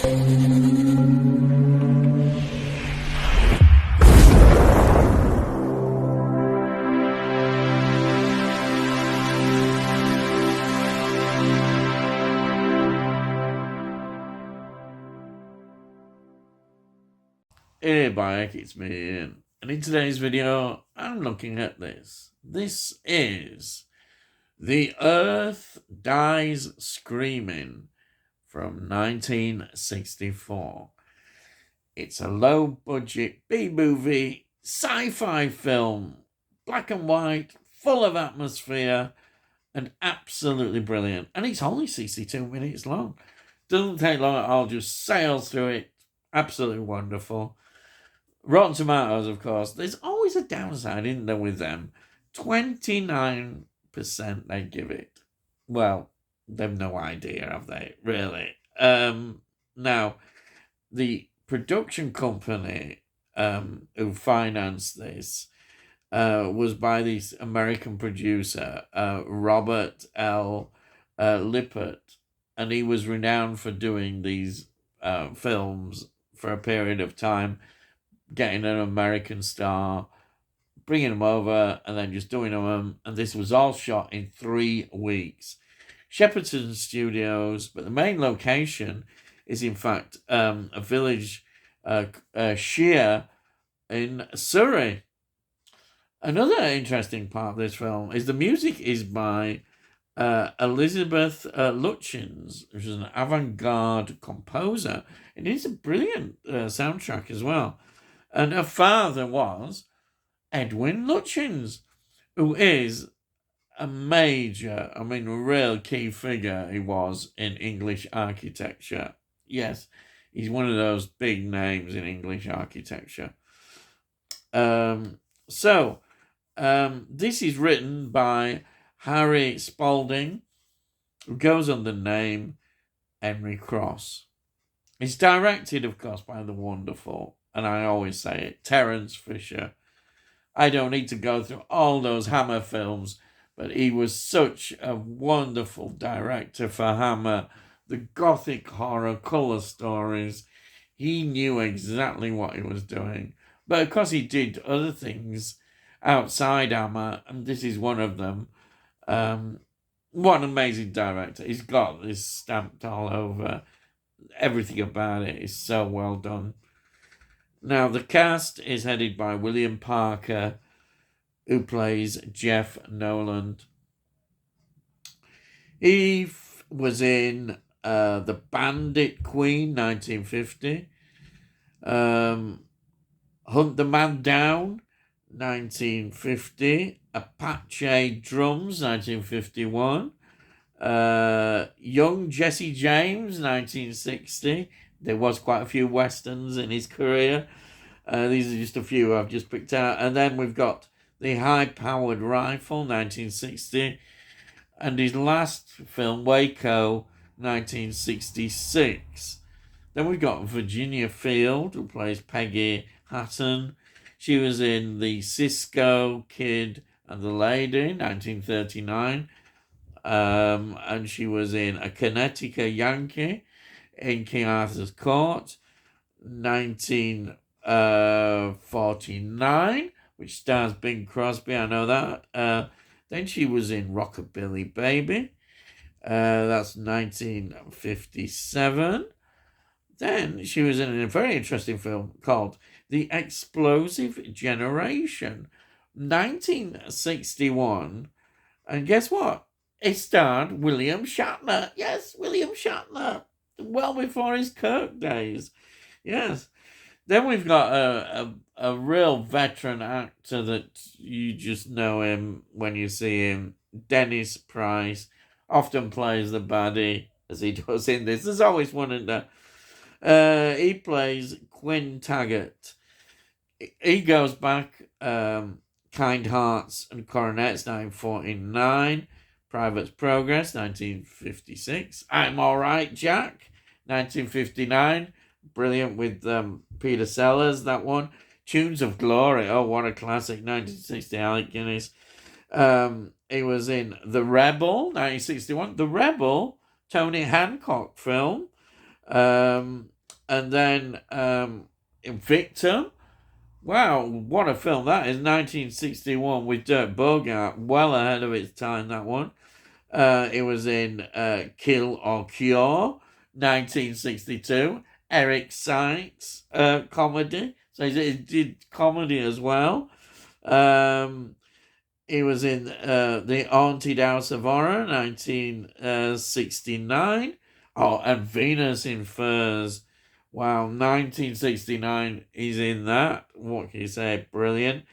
Hey Bike, it's me Ian. And in today's video, I'm looking at this. This is The Earth Dies Screaming from 1964. It's a low-budget B-movie, sci-fi film, black and white, full of atmosphere, and absolutely brilliant. And it's only 62 minutes long. Doesn't take long at all, just sails through it. Absolutely wonderful. Rotten Tomatoes, of course, there's always a downside, isn't there, with them? 29% they give it. Well, they've no idea, have they, really? Now, the production company who financed this was by this American producer, Robert L. Lippert, and he was renowned for doing these films for a period of time, getting an American star, bringing them over, and then just doing them. And this was all shot in 3 weeks. Shepperton Studios, but the main location is, in fact, a village, Shear, in Surrey. Another interesting part of this film is the music is by Elizabeth Lutchins, which is an avant-garde composer. It is a brilliant soundtrack as well. And her father was Edwin Lutchins, who is a major, real key figure he was in English architecture. Yes, he's one of those big names in English architecture. This is written by Harry Spalding, who goes under the name Henry Cross. It's directed, of course, by the wonderful, and I always say it, Terence Fisher. I don't need to go through all those Hammer films, but he was such a wonderful director for Hammer. The gothic horror, colour stories. He knew exactly what he was doing. But of course he did other things outside Hammer, and this is one of them. What an amazing director. He's got this stamped all over. Everything about it is so well done. Now, the cast is headed by William Parker, who plays Jeff Noland. He was in The Bandit Queen, 1950. Hunt the Man Down, 1950. Apache Drums, 1951. Young Jesse James, 1960. There was quite a few westerns in his career. These are just a few I've just picked out. And then we've got The High-Powered Rifle, 1960. And his last film, Waco, 1966. Then we've got Virginia Field, who plays Peggy Hatton. She was in The Cisco Kid and the Lady, 1939. And she was in A Connecticut Yankee in King Arthur's Court, 1949, which stars Bing Crosby, I know that. Then she was in Rockabilly Baby, that's 1957. Then she was in a very interesting film called The Explosive Generation, 1961. And guess what? It starred William Shatner. Yes, William Shatner. Well before his Kirk days. Yes. Then we've got a real veteran actor that you just know him when you see him. Dennis Price often plays the baddie, as he does in this. There's always one in there. He plays Quinn Taggart. He goes back, Kind Hearts and Coronets, 1949. Private's Progress, 1956. I'm All Right, Jack, 1959. Brilliant with Peter Sellers, that one. Tunes of Glory, oh, what a classic, 1960, Alec Guinness. He was in The Rebel, 1961. The Rebel, Tony Hancock film. And then Victim. Wow, what a film that is. 1961 with Dirk Bogarde. Well ahead of its time, that one. It was in Kill or Cure, 1962. Eric Sykes comedy. So he did comedy as well. He was in The Haunted House of Horror, 1969. Oh, and Venus in Furs. Wow, 1969. He's in that. What can you say? Brilliant.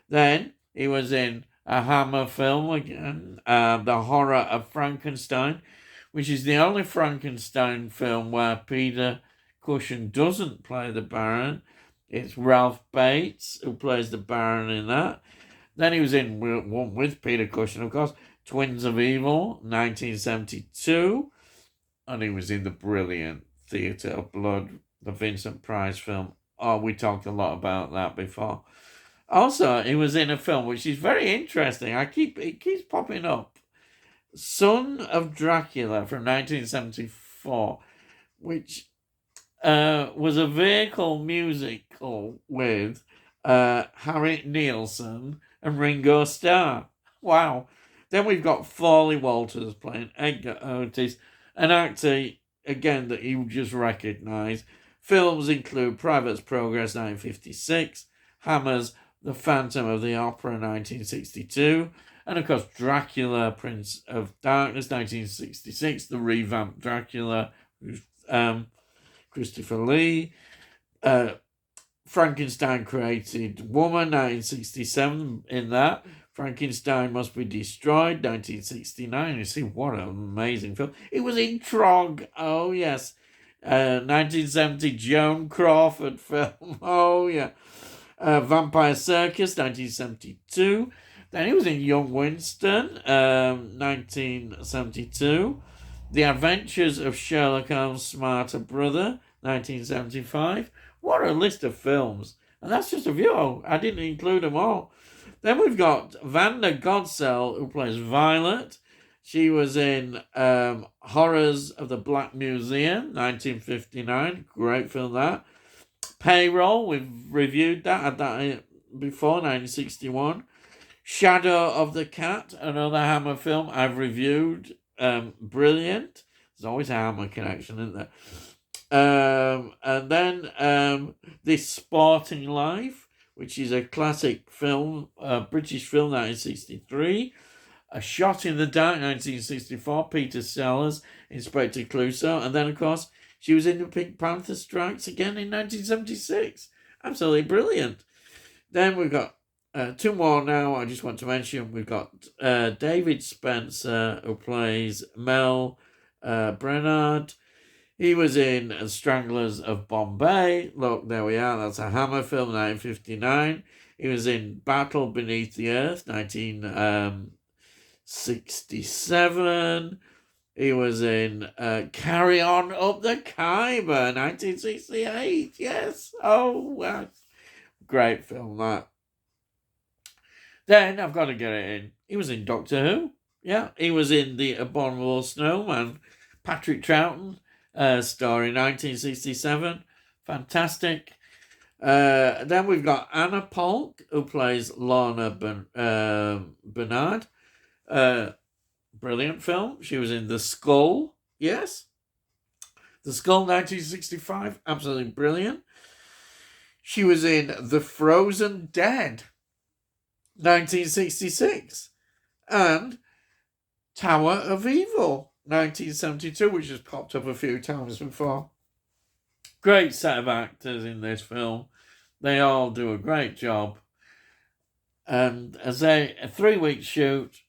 Then he was in a Hammer film again, The Horror of Frankenstein, which is the only Frankenstein film where Peter Cushing doesn't play the Baron. It's Ralph Bates who plays the Baron in that. Then he was in one with Peter Cushing, of course, Twins of Evil, 1972. And he was in the brilliant Theatre of Blood, the Vincent Price film. Oh, we talked a lot about that before. Also, he was in a film which is very interesting. It keeps popping up. Son of Dracula from 1974, which was a vehicle musical with Harriet Nielsen and Ringo Starr. Wow. Then we've got Foley Walters playing Edgar Otis, an actor, again, that you just recognise. Films include Private's Progress, 1956, Hammer's The Phantom of the Opera, 1962, and of course Dracula, Prince of Darkness, 1966, the revamped Dracula, Christopher Lee, Frankenstein Created Woman, 1967, in that. Frankenstein Must Be Destroyed, 1969. You see, what an amazing film. It was in Trog, oh yes. 1970 Joan Crawford film, oh yeah. Vampire Circus, 1972. Then he was in Young Winston, 1972. The Adventures of Sherlock Holmes' Smarter Brother, 1975. What a list of films. And that's just a few. I didn't include them all. Then we've got Vanda Godsell, who plays Violet. She was in Horrors of the Black Museum, 1959. Great film, that. Payroll, we've reviewed that. Had that before, 1961. Shadow of the Cat, another Hammer film I've reviewed. Brilliant. There's always a Hammer connection, isn't there? And then This Sporting Life, which is a classic film, British film, 1963. A Shot in the Dark, 1964, Peter Sellers, Inspector Clouseau. And then, of course, she was in the Pink Panther Strikes again in 1976. Absolutely brilliant. Then we've got two more now I just want to mention. We've got David Spencer, who plays Mel Brennard. He was in Stranglers of Bombay. Look, there we are. That's a Hammer film, 1959. He was in Battle Beneath the Earth, 1967. He was in Carry On Up the Khyber, 1968. Yes. Oh, wow. Great film, that. Then I've got to get it in. He was in Doctor Who. Yeah. He was in The Abominable Snowman. Patrick Troughton. Story, 1967. Fantastic. Then we've got Anna Polk, who plays Lorna Bernard. Brilliant film. She was in The Skull. Yes. The Skull, 1965. Absolutely brilliant. She was in The Frozen Dead, 1966. And Tower of Evil, 1972, which has popped up a few times before. Great set of actors in this film. They all do a great job. And as a 3-week shoot,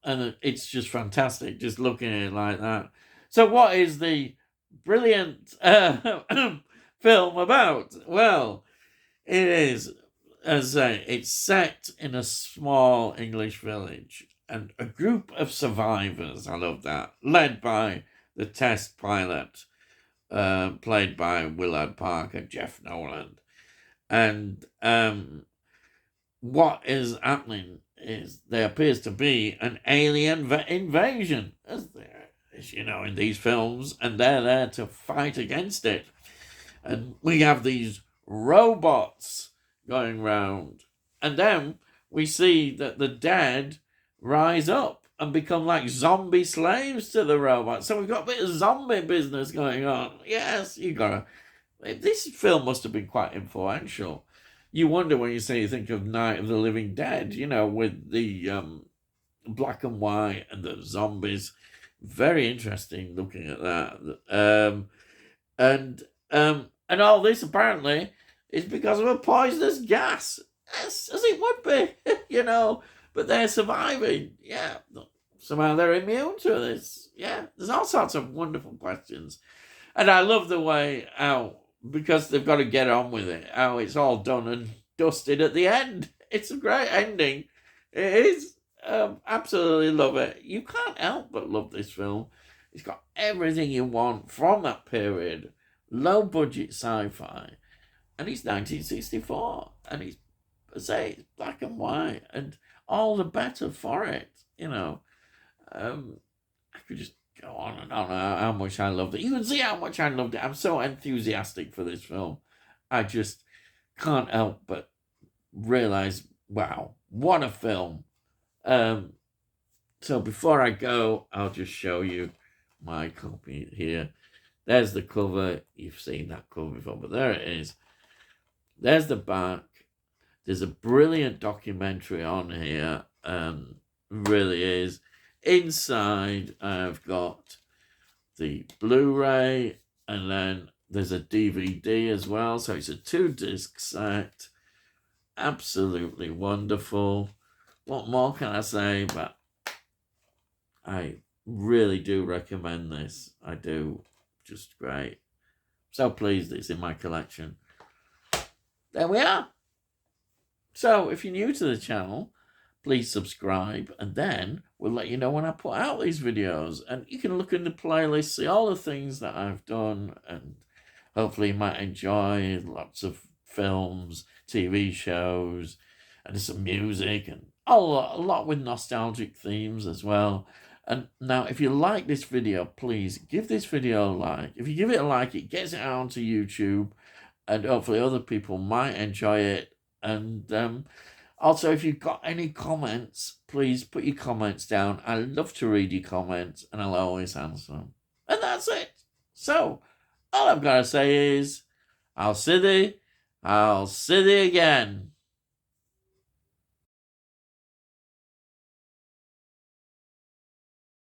and it's just fantastic, just looking at it like that. So what is the brilliant film about? Well, it is, as I say, it's set in a small English village. And a group of survivors, I love that, led by the test pilot, played by Willard Parker, Jeff Noland. And what is happening is there appears to be an alien invasion, as you know, in these films, and they're there to fight against it. And we have these robots going round. And then we see that the dead rise up and become like zombie slaves to the robots. So we've got a bit of zombie business going on. Yes, you gotta. This film must have been quite influential. You wonder when you think of Night of the Living Dead, with the black and white and the zombies. Very interesting looking at that. And all this apparently is because of a poisonous gas. Yes, as it would be, But they're surviving. Yeah, somehow they're immune to this. Yeah, there's all sorts of wonderful questions, and I love the way how, because they've got to get on with it, how it's all done and dusted at the end. It's a great ending. It is. Absolutely love it. You can't help but love this film. It's got everything you want from that period. Low budget sci-fi. And it's 1964. And it's black and white. And all the better for it. I could just go on and on how much I loved it. You can see how much I loved it. I'm so enthusiastic for this film. I just can't help but realize, wow, what a film. So before I go, I'll just show you my copy here. There's the cover. You've seen that cover before, but there it is. There's the back. There's a brilliant documentary on here. Really is. Inside, I've got the Blu-ray, and then there's a DVD as well. So it's a 2-disc set. Absolutely wonderful. What more can I say? But I really do recommend this. I do. Just great. So pleased it's in my collection. There we are. So if you're new to the channel, please subscribe, and then we'll let you know when I put out these videos. And you can look in the playlist, see all the things that I've done, and hopefully you might enjoy lots of films, TV shows, and some music, and a lot with nostalgic themes as well. And now, if you like this video, please give this video a like. If you give it a like, it gets it out onto YouTube, and hopefully other people might enjoy it. And also, if you've got any comments, please put your comments down. I love to read your comments, and I'll always answer them. And that's it. So, all I've got to say is, I'll see thee again.